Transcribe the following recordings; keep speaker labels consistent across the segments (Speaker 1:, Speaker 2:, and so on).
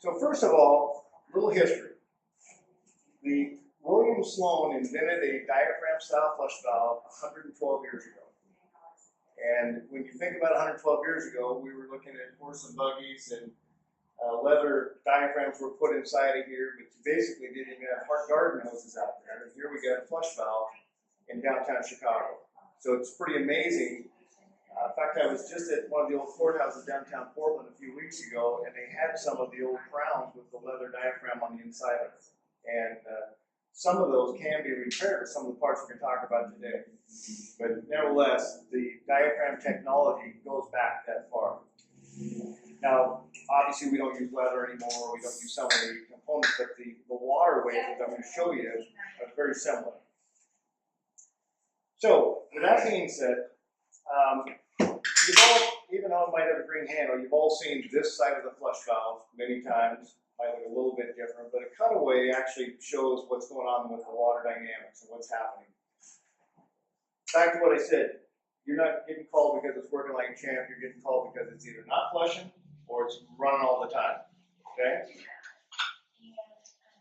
Speaker 1: So first of all, a little history. The William Sloan invented a diaphragm-style flush valve 112 years ago. And when you think about 112 years ago, we were looking at horse and buggies and leather diaphragms were put inside of here, but you basically didn't even have hard garden hoses out there. And here we got a flush valve in downtown Chicago. So it's pretty amazing. In fact, I was just at one of the old courthouses downtown Portland a few weeks ago, and they had some of the old crowns with the leather diaphragm on the inside of it. And some of those can be repaired with some of the parts we're going to talk about today. But nevertheless, the diaphragm technology goes back that far. Now, obviously, we don't use leather anymore. We don't use some of the components, but the waterways that I'm going to show you are very similar. So, with that being said, you've all, even though it might have a green handle, you've all seen this side of the flush valve many times. Might look a little bit different, but a cutaway actually shows what's going on with the water dynamics and what's happening. Back to what I said, you're not getting called because it's working like a champ. You're getting called because it's either not flushing or it's running all the time. Okay?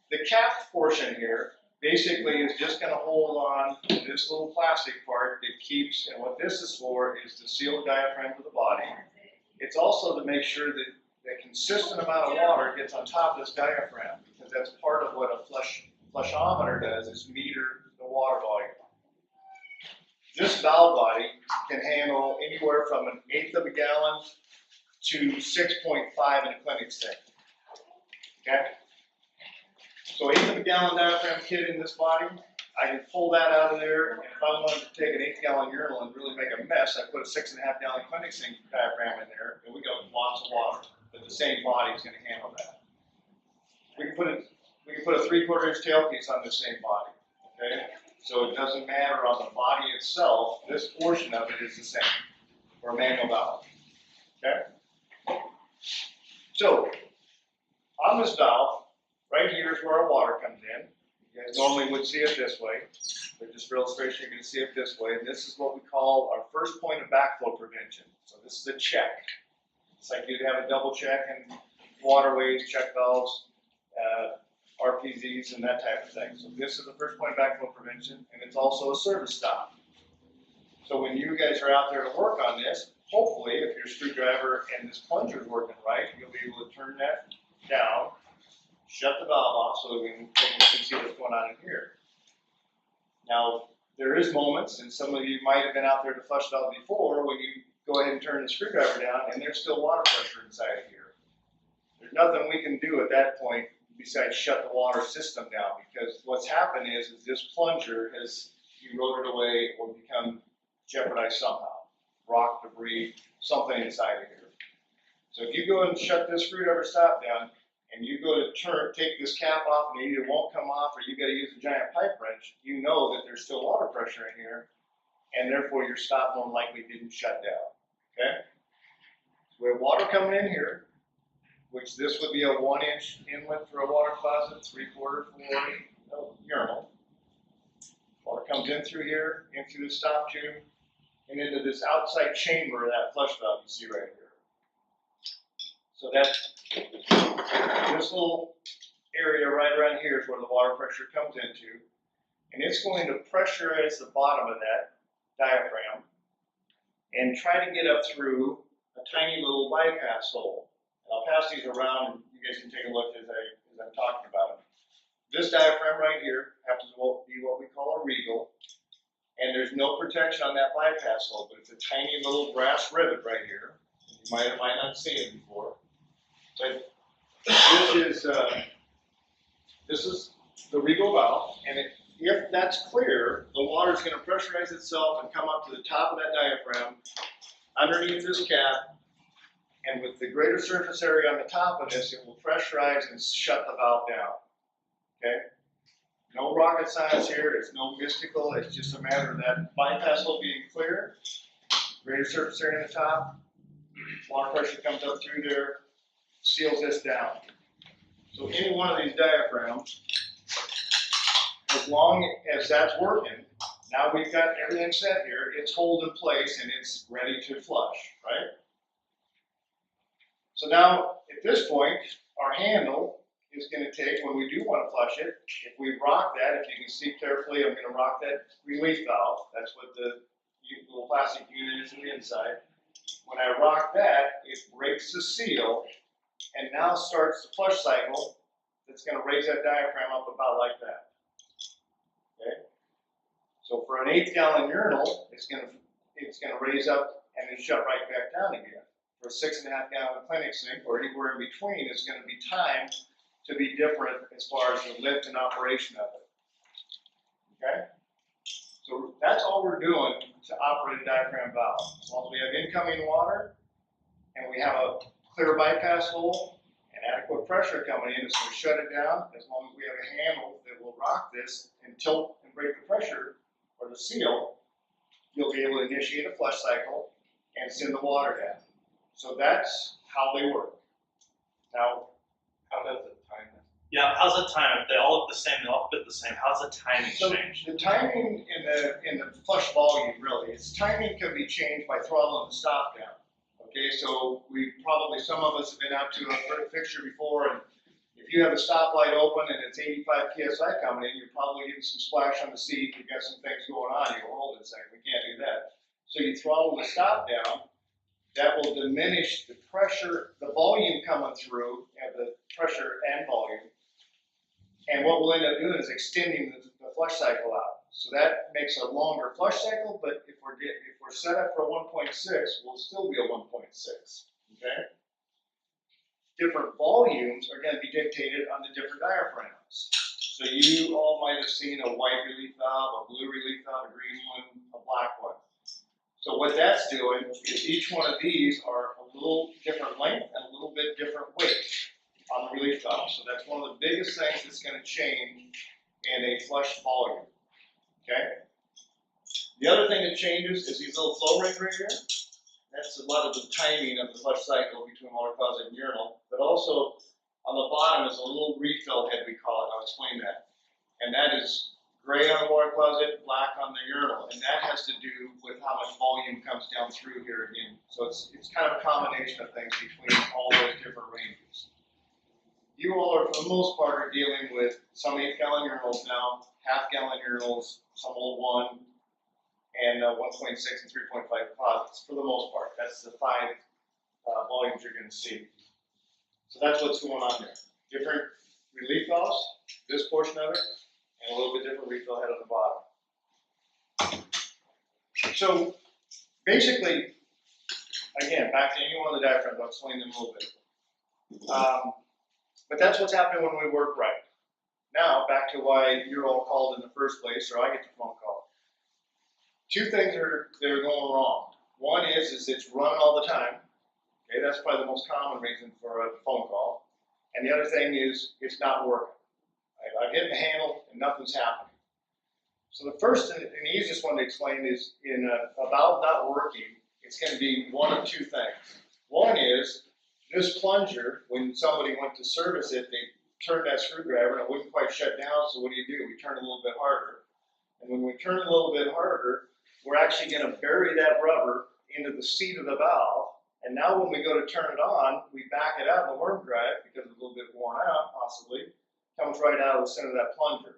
Speaker 1: The capped portion here basically is just going to hold on to this little plastic part that keeps, and what this is for is to seal the diaphragm to the body. It's also to make sure that a consistent amount of water gets on top of this diaphragm, because that's part of what a flushometer does, is meter the water volume. This valve body can handle anywhere from 1/8 of a gallon to 6.5 in a clinic setting. Okay? So 1/8 of a gallon diaphragm kit in this body, I can pull that out of there, and if I wanted to take an 8-gallon urinal and really make a mess, I put a 6.5 gallon clinic sink diaphragm in there, and we got lots of water. But the same body is going to handle that. We can put a 3/4 inch tailpiece on this same body. Okay? So it doesn't matter on the body itself, this portion of it is the same for a manual valve. Okay? So, on this valve, right here is where our water comes in. You guys normally would see it this way, but just for illustration, you're going to see it this way. And this is what we call our first point of backflow prevention. So this is a check. It's like you'd have a double check in waterways, check valves, RPZs, and that type of thing. So this is the first point of backflow prevention, and it's also a service stop. So when you guys are out there to work on this, hopefully, if your screwdriver and this plunger is working right, you'll be able to turn that down, shut the valve off so we can take a look and see what's going on in here. Now, there is moments, and some of you might have been out there to flush valve before, when you go ahead and turn the screwdriver down, and there's still water pressure inside of here. There's nothing we can do at that point besides shut the water system down, because what's happened is this plunger has eroded away or become jeopardized somehow. Rock, debris, something inside of here. So if you go and shut this screwdriver stop down, and you go to take this cap off, and it either won't come off, or you got to use a giant pipe wrench, you know that there's still water pressure in here, and therefore your stop more likely didn't shut down. Okay? So we have water coming in here, which this would be a 1-inch inlet for a water closet, 3/4 for a urinal. Water comes in through here, into the stop tube, and into this outside chamber of that flush valve you see right here. So that this little area right around here is where the water pressure comes into, and it's going to pressurize the bottom of that diaphragm and try to get up through a tiny little bypass hole. And I'll pass these around, and you guys can take a look as I'm talking about them. This diaphragm right here happens to be what we call a regal, and there's no protection on that bypass hole, but it's a tiny little brass rivet right here. You might or might not see it before. But this is the regal valve, and if that's clear, the water is going to pressurize itself and come up to the top of that diaphragm underneath this cap, and with the greater surface area on the top of this, it will pressurize and shut the valve down. Okay? No rocket science here. It's no mystical. It's just a matter of that bypass hole being clear, greater surface area on the top, water pressure comes up through there, seals this down. So any one of these diaphragms, as long as that's working, now we've got everything set here, it's holding in place and it's ready to flush, right? So now, at this point, our handle is going to take, when we do want to flush it, if we rock that, if you can see carefully, I'm going to rock that relief valve. That's what the little plastic unit is on the inside. When I rock that, it breaks the seal and now starts the flush cycle that's going to raise that diaphragm up about like that. Okay? So for an 8-gallon urinal, it's going to raise up and then shut right back down again. For a 6.5-gallon clinic sink or anywhere in between, it's going to be timed to be different as far as the lift and operation of it. Okay? So that's all we're doing to operate a diaphragm valve. As long as we have incoming water and we have a clear bypass hole and adequate pressure coming in, it's going to shut it down. As long as we have a handle that will rock this and tilt and break the pressure or the seal, you'll be able to initiate a flush cycle and send the water down. So that's how they work. Now,
Speaker 2: how does it time it?
Speaker 3: Yeah, how's the time? If they all look the same, they all fit the same. How's the timing change?
Speaker 1: The timing in the flush volume, really, timing can be changed by throttling the stop down. Okay, so some of us have been out to a fixture before, and if you have a stoplight open and it's 85 psi coming in, you're probably getting some splash on the seat. You've got some things going on. You go, hold it a second, we can't do that. So you throttle the stop down. That will diminish the pressure, the volume coming through, and the pressure and volume. And what we'll end up doing is extending the flush cycle out. So that makes a longer flush cycle, but if we're set up for a 1.6, we'll still be a 1.6. Okay? Different volumes are going to be dictated on the different diaphragms. So you all might have seen a white relief valve, a blue relief valve, a green one, a black one. So what that's doing is each one of these are a little different length and a little bit different weight on the relief valve. So that's one of the biggest things that's going to change in a flush volume. Okay? The other thing that changes is these little flow rings right here. That's a lot of the timing of the flush cycle between water closet and urinal. But also on the bottom is a little refill head, we call it. I'll explain that. And that is gray on the water closet, black on the urinal. And that has to do with how much volume comes down through here again. So it's kind of a combination of things between all those different ranges. You all are, for the most part, are dealing with some 8-gallon urinals now, half-gallon urinals, some old one, and 1.6 and 3.5 closets, for the most part. That's the 5 volumes you're going to see. So that's what's going on there. Different relief valves, this portion of it, and a little bit different refill head on the bottom. So basically, again, back to any one of the diaphragms, I'll explain them a little bit. But that's what's happening when we work right. Now, back to why you're all called in the first place, or I get the phone call. 2 things that are going wrong. One is it's running all the time. Okay, that's probably the most common reason for a phone call. And the other thing is it's not working. I've hit the handle and nothing's happening. So the first and the easiest one to explain is in a valve not working, it's going to be one of 2 things. One is this plunger, when somebody went to service it, they turned that screwdriver and it wouldn't quite shut down, so what do? We turn it a little bit harder. And when we turn it a little bit harder, we're actually going to bury that rubber into the seat of the valve. And now when we go to turn it on, we back it out in the worm drive because it's a little bit worn out, possibly, comes right out of the center of that plunger.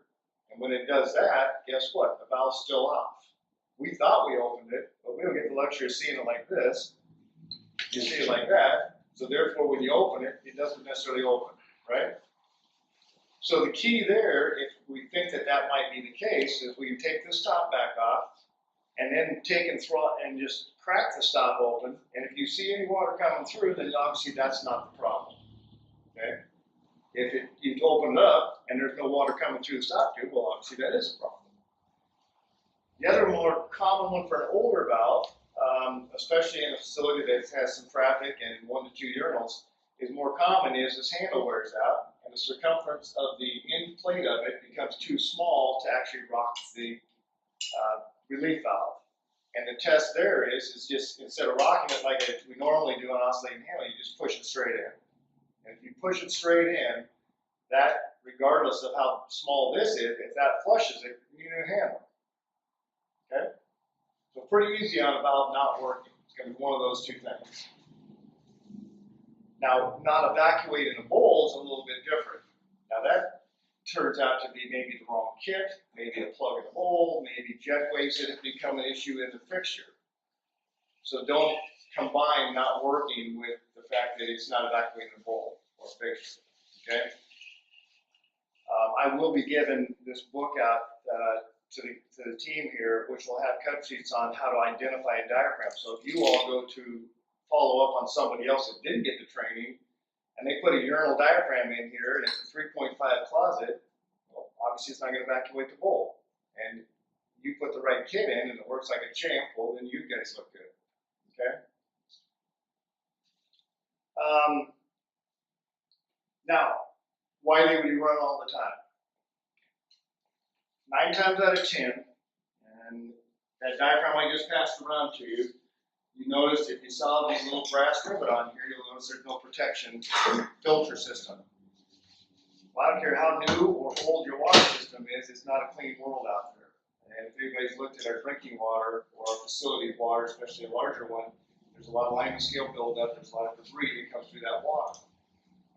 Speaker 1: And when it does that, guess what? The valve's still off. We thought we opened it, but we don't get the luxury of seeing it like this. You see it like that. So therefore, when you open it, it doesn't necessarily open, right? So the key there, if we think that that might be the case, is we take the stop back off, and then take and just crack the stop open. And if you see any water coming through, then obviously that's not the problem. Okay? If you open it up and there's no water coming through the stop tube, well, obviously that is a problem. The other more common one for an older valve, especially in a facility that has some traffic and 1 to 2 urinals, is more common is this handle wears out and the circumference of the end plate of it becomes too small to actually rock the relief valve. And the test there is just instead of rocking it like we normally do on oscillating handle, you just push it straight in. And if you push it straight in, that, regardless of how small this is, if that flushes it, you need a new handle. Okay? So pretty easy on a valve not working. It's going to be one of those 2 things. Now, not evacuating a bowl is a little bit different. Now that turns out to be maybe the wrong kit, maybe a plug in the bowl, maybe jet waste that has become an issue in the fixture. So don't combine not working with the fact that it's not evacuating the bowl or fixture, okay? I will be giving this book out to the team here, which will have cut sheets on how to identify a diaphragm. So if you all go to follow up on somebody else that didn't get the training, and they put a urinal diaphragm in here, and it's a 3.5 closet, well, obviously it's not going to evacuate the bowl. And you put the right kit in, and it works like a champ, well, then you guys look good, okay? Now, why they would run all the time? 9 times out of 10, and that diaphragm I just passed around to you, you notice if you saw these little brass rivet on here, you'll notice there's no protection filter system. Well, I don't care how new or old your water system is, it's not a clean world out there. And if anybody's looked at our drinking water or our facility water, especially a larger one, there's a lot of lime and scale buildup, there's a lot of debris that comes through that water.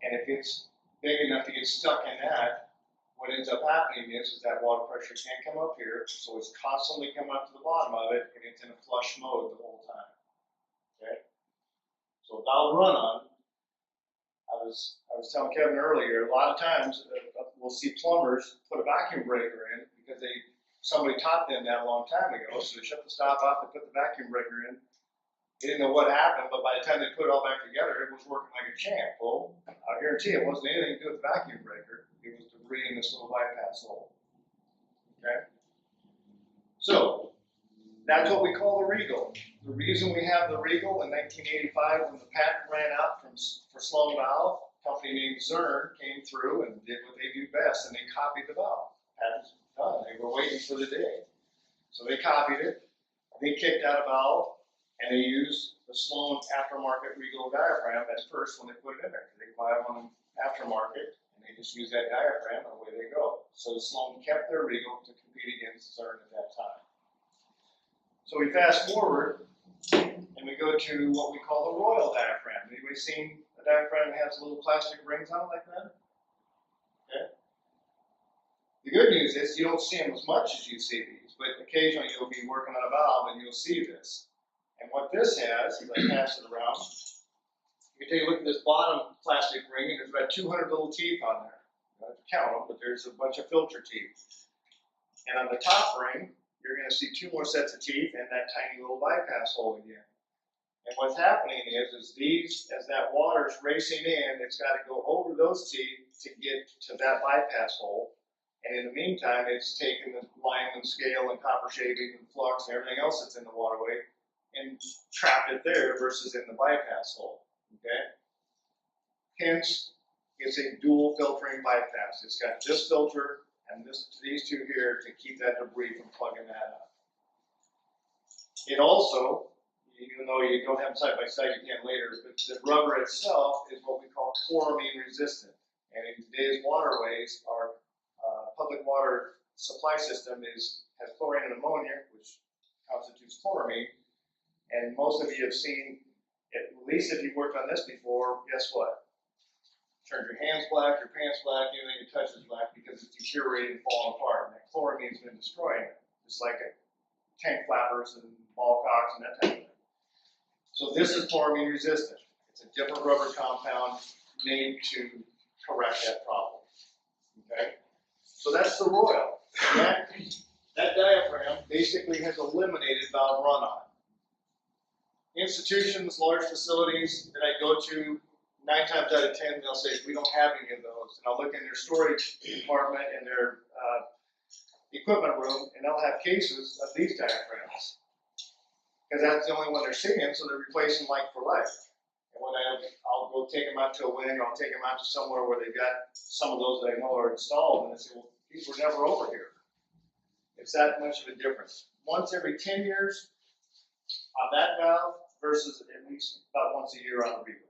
Speaker 1: And if it's big enough to get stuck in that, what ends up happening is that water pressure can't come up here, so it's constantly coming up to the bottom of it, and it's in a flush mode the whole time. Okay? So valve run-on, I was telling Kevin earlier, a lot of times we'll see plumbers put a vacuum breaker in because somebody taught them that a long time ago, so they shut the stop off, they put the vacuum breaker in. They didn't know what happened, but by the time they put it all back together, it was working like a champ. Well, I guarantee it wasn't anything to do with the vacuum breaker. It was debris in this little bypass hole. Okay? So, that's what we call the Regal. The reason we have the Regal in 1985, when the patent ran out for Sloan valve, a company named Zurn came through and did what they do best, and they copied the valve. Patent's done. They were waiting for the day. So they copied it. They kicked out a valve. And they use the Sloan aftermarket Regal diaphragm at first when they put it in there. They buy one aftermarket, and they just use that diaphragm, and away they go. So Sloan kept their Regal to compete against Zurn at that time. So we fast forward, and we go to what we call the Royal diaphragm. Anybody seen a diaphragm that has little plastic rings on it like that? Okay. The good news is you don't see them as much as you see these, but occasionally you'll be working on a valve and you'll see this. And what this has, as I pass it around, you can take a look at this bottom plastic ring, and there's about 200 little teeth on there. You don't have to count them, but there's a bunch of filter teeth. And on the top ring, you're going to see 2 more sets of teeth and that tiny little bypass hole again. And what's happening is as that water's racing in, it's got to go over those teeth to get to that bypass hole. And in the meantime, it's taking the lime and scale and copper shaving and flux and everything else that's in the waterway and trapped it there versus in the bypass hole, okay? Hence, it's a dual filtering bypass. It's got this filter and these 2 here to keep that debris from plugging that up. It also, even though you don't have them side by side, you can later, but the rubber itself is what we call chloramine resistant. And in today's waterways, our public water supply system has chlorine and ammonia, which constitutes chloramine. And most of you have seen, at least if you've worked on this before, guess what? Turns your hands black, your pants black, anything you touch is black because it's deteriorating and falling apart. And that chloramine's been destroying it, just like tank flappers and ball cocks and that type of thing. So this is chloramine resistant. It's a different rubber compound made to correct that problem. Okay? So that's the Royal. That diaphragm basically has eliminated valve run-on. Institutions, large facilities that I go to, 9 times out of 10, they'll say, we don't have any of those. And I'll look in their storage department and their equipment room, and they'll have cases of these diaphragms. Because that's the only one they're seeing, so they're replacing like for like. And when I'll go take them out to a wing, or I'll take them out to somewhere where they've got some of those that I know are installed, and I say, well, these were never over here. It's that much of a difference. Once every 10 years on that valve versus at least about once a year on the Regal.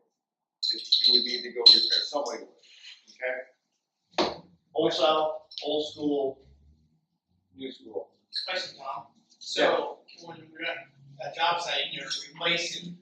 Speaker 1: You would need to go repair. Somebody would. Okay? Old style, old school, new school.
Speaker 4: Question, Tom. So when you're at a job site and you're replacing